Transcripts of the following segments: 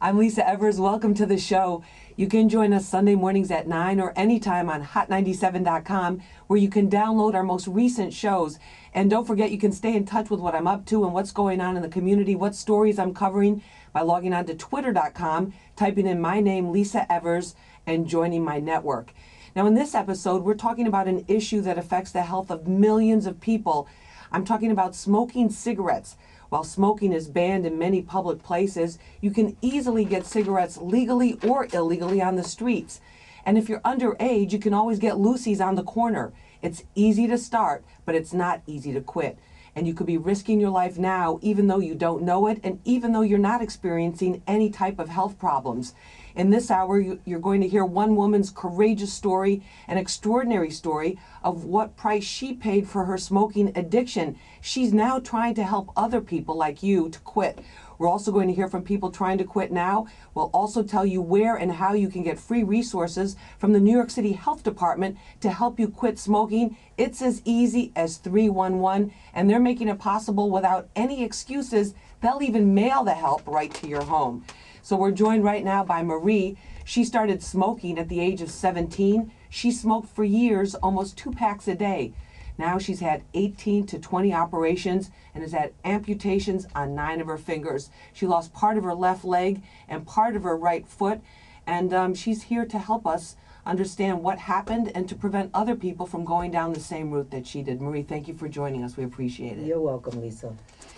I'm Lisa Evers. Welcome to the show. You can join us Sunday mornings at 9 or anytime on hot97.com, where you can download our most recent shows. And don't forget, you can stay in touch with what I'm up to and what's going on in the community, what stories I'm covering, by logging on to twitter.com, typing in my name, Lisa Evers, and joining my network. Now, in this episode, we're talking about an issue that affects the health of millions of people. I'm talking about smoking cigarettes. While smoking is banned in many public places, you can easily get cigarettes legally or illegally on the streets. And if you're underage, you can always get loosies on the corner. It's easy to start, but it's not easy to quit. And you could be risking your life now, even though you don't know it, and even though you're not experiencing any type of health problems. In this hour, you're going to hear one woman's courageous story, an extraordinary story of what price she paid for her smoking addiction. She's now trying to help other people like you to quit. We're also going to hear from people trying to quit now. We'll also tell you where and how you can get free resources from the New York City Health Department to help you quit smoking. It's as easy as 311, and they're making it possible without any excuses. They'll even mail the help right to your home. So we're joined right now by Marie. She started smoking at the age of 17. She smoked for years, almost 2 packs a day. Now she's had 18 to 20 operations and has had amputations on 9 of her fingers. She lost part of her left leg and part of her right foot, and she's here to help us understand what happened and to prevent other people from going down the same route that she did. Marie, thank you for joining us. We appreciate it. You're welcome, Lisa.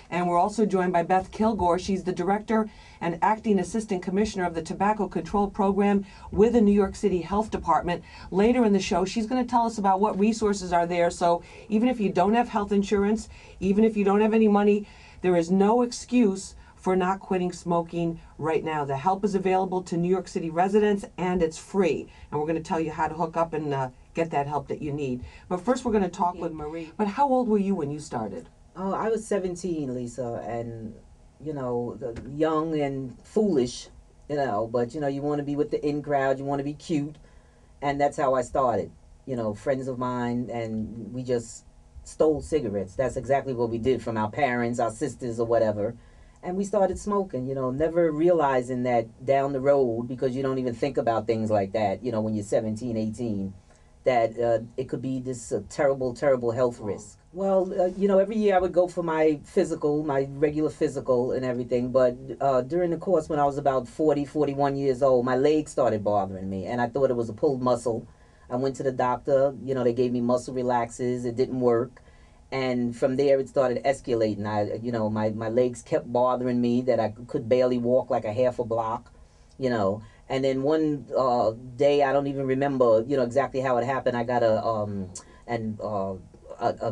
And we're also joined by Beth Kilgore. She's the Director and Acting Assistant Commissioner of the Tobacco Control Program with the New York City Health Department. Later in the show, she's going to tell us about what resources are there. So even if you don't have health insurance, even if you don't have any money, there is no excuse for not quitting smoking right now. The help is available to New York City residents, and it's free. And we're going to tell you how to hook up and get that help that you need. But first, we're going to talk with Marie. But how old were you when you started? Oh, I was 17, Lisa, and, you know, young and foolish, you know, but, you know, you want to be with the in crowd, you want to be cute, and that's how I started. You know, friends of mine, and we just stole cigarettes. That's exactly what we did from our parents, our sisters, or whatever, and we started smoking, you know, never realizing that down the road, because you don't even think about things like that, you know, when you're 17, 18, that it could be this terrible, terrible health risk. Well, you know, every year I would go for my physical, my regular physical and everything, but during the course when I was about 40, 41 years old, my legs started bothering me, and I thought it was a pulled muscle. I went to the doctor, you know, they gave me muscle relaxers, it didn't work, and from there it started escalating. You know, my legs kept bothering me that I could barely walk like a half a block, you know. And then one day, I don't even remember, you know, exactly how it happened. I got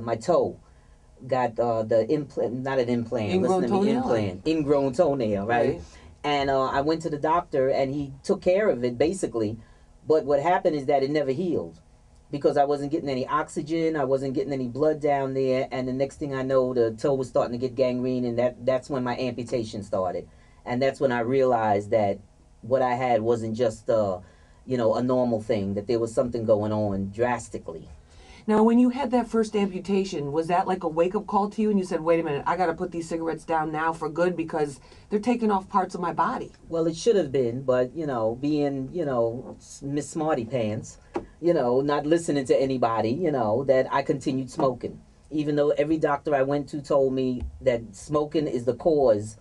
my toe got the implant, not an implant, Ingrown toenail? Ingrown toenail, right? And I went to the doctor, and he took care of it, basically. But what happened is that it never healed because I wasn't getting any oxygen, I wasn't getting any blood down there, and the next thing I know, the toe was starting to get gangrene, and that's when my amputation started. And that's when I realized that what I had wasn't just, you know, a normal thing, that there was something going on drastically. Now, when you had that first amputation, was that like a wake-up call to you and you said, wait a minute, I got to put these cigarettes down now for good because they're taking off parts of my body? Well, it should have been, but, you know, being, you know, Miss Smarty Pants, you know, not listening to anybody, you know, that I continued smoking. Even though every doctor I went to told me that smoking is the cause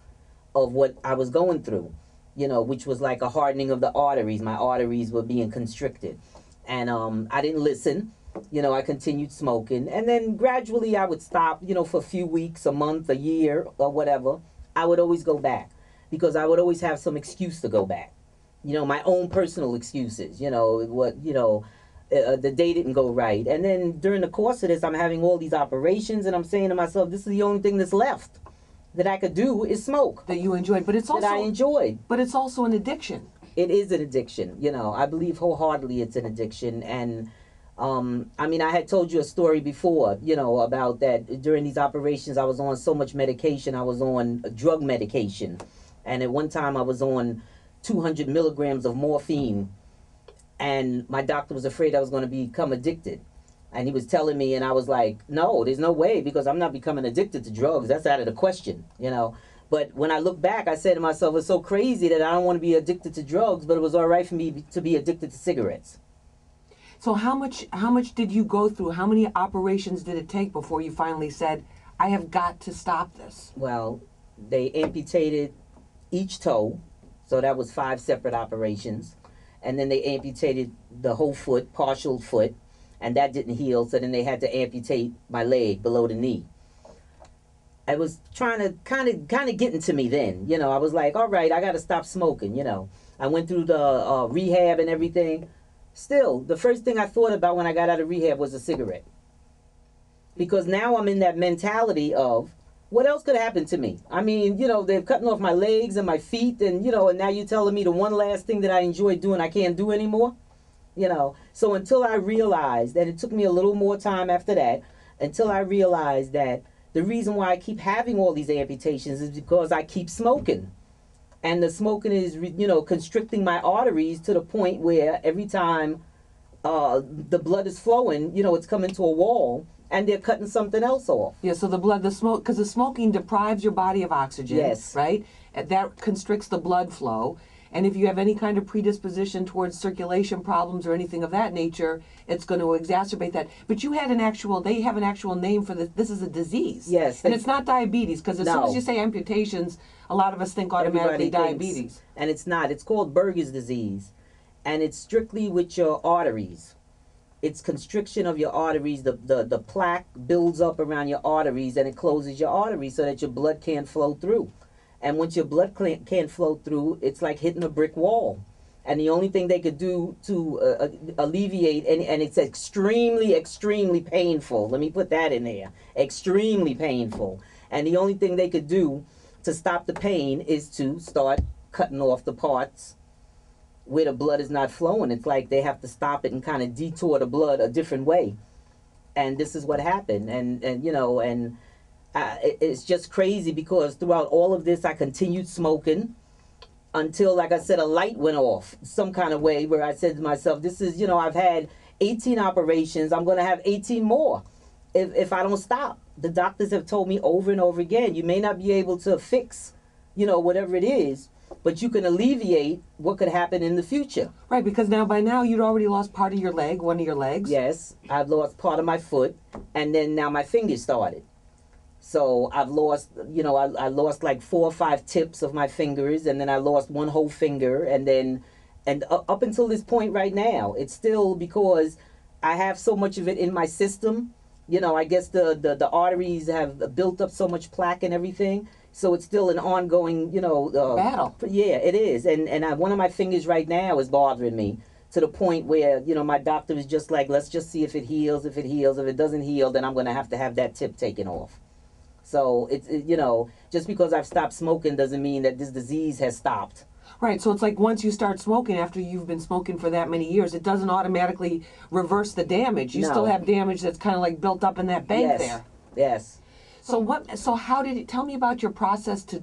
of what I was going through, you know, which was like a hardening of the arteries. My arteries were being constricted. And I didn't listen. You know, I continued smoking. And then gradually I would stop, you know, for a few weeks, a month, a year, or whatever. I would always go back because I would always have some excuse to go back. You know, my own personal excuses, you know, the day didn't go right. And then during the course of this, I'm having all these operations and I'm saying to myself, this is the only thing that's left that I could do is smoke. That you enjoyed, but it's also... That I enjoyed. But it's also an addiction. It is an addiction, you know. I believe wholeheartedly it's an addiction. And, I mean, I had told you a story before, you know, about that during these operations I was on so much medication. I was on drug medication. And at one time I was on 200 milligrams of morphine. And my doctor was afraid I was going to become addicted. And he was telling me, and I was like, no, there's no way, because I'm not becoming addicted to drugs. That's out of the question, you know. But when I look back, I said to myself, it's so crazy that I don't want to be addicted to drugs, but it was all right for me to be addicted to cigarettes. So how much did you go through? How many operations did it take before you finally said, I have got to stop this? Well, they amputated each toe, so that was 5 separate operations. And then they amputated the whole foot, partial foot, and that didn't heal, so then they had to amputate my leg below the knee. I was trying to kind of getting to me then. You know, I was like, all right, I got to stop smoking, you know. I went through the rehab and everything. Still, the first thing I thought about when I got out of rehab was a cigarette. Because now I'm in that mentality of, what else could happen to me? I mean, you know, they're cutting off my legs and my feet, and, you know, and now you're telling me the one last thing that I enjoy doing I can't do anymore? You know, so until I realized, and it took me a little more time after that, until I realized that the reason why I keep having all these amputations is because I keep smoking. And the smoking is, you know, constricting my arteries to the point where every time the blood is flowing, you know, it's coming to a wall, and they're cutting something else off. Yeah, so the smoke, because the smoking deprives your body of oxygen, yes, right? And that constricts the blood flow. And if you have any kind of predisposition towards circulation problems or anything of that nature, it's going to exacerbate that. But you had they have an actual name for this. This is a disease. Yes. And it's not diabetes, because as soon as you say amputations, a lot of us think automatically diabetes. And it's not. It's called Berger's disease. And it's strictly with your arteries. It's constriction of your arteries. The plaque builds up around your arteries, and it closes your arteries so that your blood can't flow through. And once your blood can't flow through, it's like hitting a brick wall. And the only thing they could do to alleviate, and it's extremely, extremely painful. Let me put that in there. Extremely painful. And the only thing they could do to stop the pain is to start cutting off the parts where the blood is not flowing. It's like they have to stop it and kind of detour the blood a different way. And this is what happened. And you know, and it's just crazy because throughout all of this, I continued smoking until, like I said, a light went off some kind of way where I said to myself, this is, you know, I've had 18 operations. I'm going to have 18 more if I don't stop. The doctors have told me over and over again, you may not be able to fix, you know, whatever it is, but you can alleviate what could happen in the future. Right, because by now you'd already lost part of your leg, one of your legs. Yes, I've lost part of my foot, and then now my fingers started. So I've lost, you know, I lost like 4 or 5 tips of my fingers, and then I lost one whole finger, and up until this point right now, it's still because I have so much of it in my system. You know, I guess the arteries have built up so much plaque and everything, so it's still an ongoing, you know, battle. Yeah, it is, and one of my fingers right now is bothering me to the point where, you know, my doctor is just like, let's just see if it heals. If it heals, if it doesn't heal, then I'm going to have that tip taken off. So you know, just because I've stopped smoking doesn't mean that this disease has stopped. Right, so it's like once you start smoking, after you've been smoking for that many years, it doesn't automatically reverse the damage. You still have damage that's kind of like built up in that bank there. Yes. So how did tell me about your process to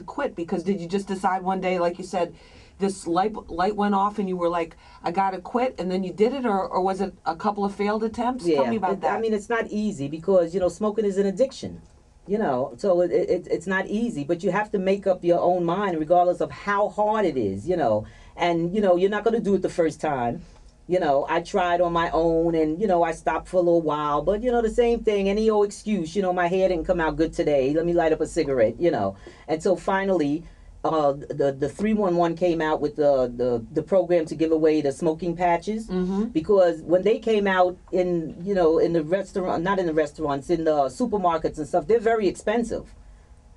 quit? Because did you just decide one day, like you said, this light went off and you were like, I gotta quit, and then you did it, or was it a couple of failed attempts? Yeah. Tell me about that. I mean, it's not easy because, you know, smoking is an addiction. You know, so it's not easy, but you have to make up your own mind regardless of how hard it is, you know. And, you know, you're not going to do it the first time. You know, I tried on my own and, you know, I stopped for a little while. But, you know, the same thing, any old excuse, you know, my hair didn't come out good today. Let me light up a cigarette, you know. And so finally, the 311 came out with the program to give away the smoking patches, because when they came out in, you know, in the restaurant, not in the restaurants, in the supermarkets and stuff, they're very expensive,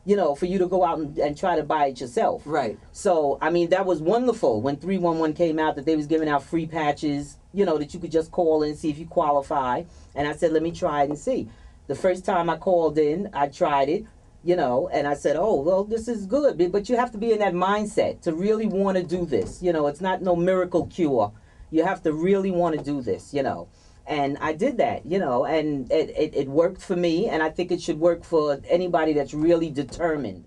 you know, for you to go out and try to buy it yourself. Right. So, I mean, that was wonderful when 311 came out, that they was giving out free patches, you know, that you could just call in and see if you qualify. And I said, let me try it and see. The first time I called in, I tried it. You know, and I said, oh, well, this is good. But you have to be in that mindset to really want to do this. You know, it's not no miracle cure. You have to really want to do this, you know. And I did that, you know, and it worked for me. And I think it should work for anybody that's really determined